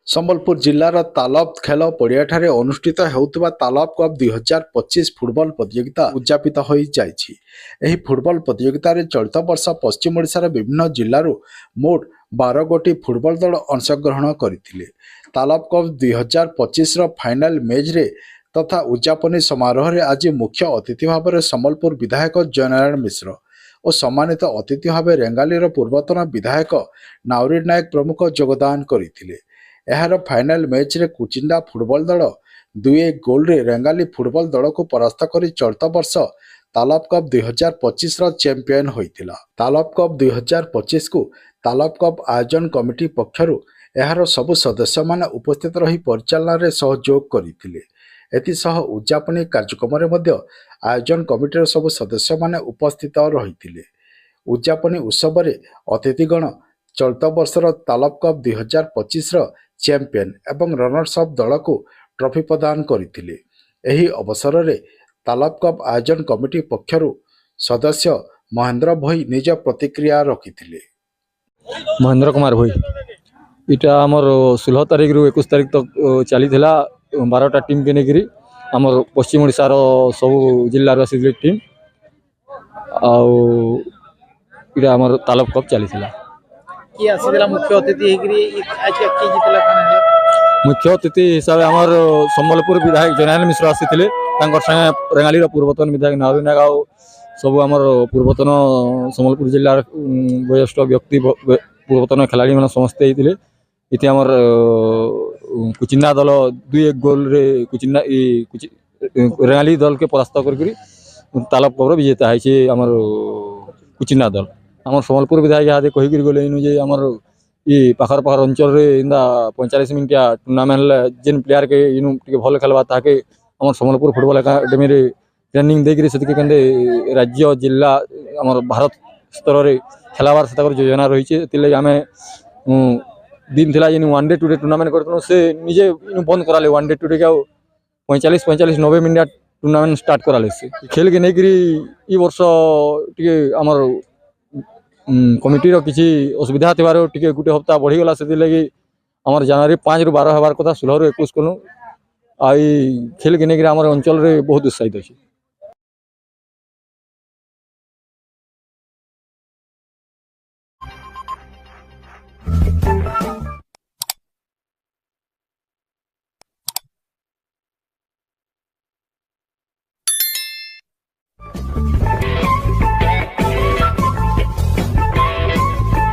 ସମ୍ବଲପୁର ଜିଲ୍ଲାର ତାଲବ ଖେଳ ପଡ଼ିଆଠାରେ ଅନୁଷ୍ଠିତ ହେଉଥିବା ତାଲବ କପ୍ 2025 ଫୁଟବଲ ପ୍ରତିଯୋଗିତା ଉଦ୍ଯାପିତ ହୋଇଯାଇଛି। ଏହି ଫୁଟବଲ ପ୍ରତିଯୋଗିତାରେ ଚଳିତ ବର୍ଷ ପଶ୍ଚିମ ଓଡ଼ିଶାର ବିଭିନ୍ନ ଜିଲ୍ଲାରୁ ମୋଟ 12 ଗୋଟି ଫୁଟବଲ ଦଳ ଅଂଶଗ୍ରହଣ କରିଥିଲେ। ତାଲବ କପ୍ 2025ର ଫାଇନାଲ ମ୍ୟାଚ୍ରେ ତଥା ଉଦ୍ଯାପନୀ ସମାରୋହରେ ଆଜି ମୁଖ୍ୟ ଅତିଥି ଭାବରେ ସମ୍ବଲପୁର ବିଧାୟକ ଜୟନାରାୟଣ ମିଶ୍ର ଓ ସମ୍ମାନିତ ଅତିଥି ଭାବେ ରେଙ୍ଗାଲିର ପୂର୍ବତନ ବିଧାୟକ ନାଉରୀ ନାୟକ ପ୍ରମୁଖ ଯୋଗଦାନ କରିଥିଲେ। ଏହାର ଫାଇନାଲ ମ୍ୟାଚ୍ରେ କୁଚିଣ୍ଡା ଫୁଟବଲ ଦଳ 2-1 ଗୋଲରେ ରେଙ୍ଗାଲି ଫୁଟବଲ ଦଳକୁ ପରାସ୍ତ କରି ଚଳିତ ବର୍ଷ ତାଲବ କପ୍ 2025ର ଚାମ୍ପିୟନ ହୋଇଥିଲା। ତାଲବ କପ୍ 2025କୁ ତାଲବ କପ୍ ଆୟୋଜନ କମିଟି ପକ୍ଷରୁ ଏହାର ସବୁ ସଦସ୍ୟମାନେ ଉପସ୍ଥିତ ରହି ପରିଚାଳନାରେ ସହଯୋଗ କରିଥିଲେ। ଏଥିସହ ଉଦ୍ଯାପନୀ କାର୍ଯ୍ୟକ୍ରମରେ ମଧ୍ୟ ଆୟୋଜନ କମିଟିର ସବୁ ସଦସ୍ୟମାନେ ଉପସ୍ଥିତ ରହିଥିଲେ। ଉଦ୍ଯାପନୀ ଉତ୍ସବରେ ଅତିଥିଗଣ ଚଳିତ ବର୍ଷର ତାଲବ କପ୍ 2025ର ଚାମ୍ପିୟନ ଏବଂ ରନର୍ସ ଅପ୍ ଦଳକୁ ଟ୍ରଫି ପ୍ରଦାନ କରିଥିଲେ। ଏହି ଅବସରରେ ତାଲବ କପ୍ ଆୟୋଜନ କମିଟି ପକ୍ଷରୁ ସଦସ୍ୟ ମହେନ୍ଦ୍ର ଭୋଇ ନିଜ ପ୍ରତିକ୍ରିୟା ରଖିଥିଲେ। महेंद्र कुमार भोई इटा आमर 16 तारिख रु 21 तारिख तक चली 12टा टीम के नेगिरी आमर पश्चिम ओडिशा रो सब जिल्ला रो आसी टीम आउ इटा आमर तालब कप चली की आसीला मुख्य अतिथि हेगिरी आज की जितला काना मुख्य अतिथि हिसाब से आमर सम्बलपुर विधायक जयनारायण मिश्र आसीथिले तांकर संगे रेंगाली रो पूर्वतन विधायक नाउरी नायक आउ सब आमर पूर्वतन सम्बलपुर जिल्ला वरिष्ठ व्यक्ति पूर्वतन खेलाड़ी मैंने समस्ते होते इति आमर कुचिन्ना दल 2-1 गोल रे कुचिन्ना रेंगाली दल के परास्त कर तालब कप विजेता है आमर कुचिन्ना दल आमर सम्बलपुर विधायक यहाँ कहीकि गले जे आमर ये पाखर पाखर अंचल रे इंदा 45 मिनिटिया टूर्नामेंट जेन प्लेयर के इनु टिके भल खेलबा ताके आमर सम्बलपुर फुटबॉल एकाडेमी रे ट्रेनिंग देकरी से केंदे राज्य जिला आमर भारत स्तर रे खेलाबार से योजना रही है आम दिन थिला जे 1 डे 2 डे टूर्नामेंट करथनो से निजे बंद कराले 1 डे 2 डे के 45-90 मिनिट टूर्नामेंट स्टार्ट कराले से खेल के नहीं ई वर्ष टिके आमर कमिटी रो किसी असुविधा थिबार टिके गुटे हफ्ता बढ़ी गला से लगी आमर जनवरी 5 रु 12 हबार कथा 16 रु 21 कनु आई खेल के नहीं आमर अंचल रे बहुत उत्साहित अछि।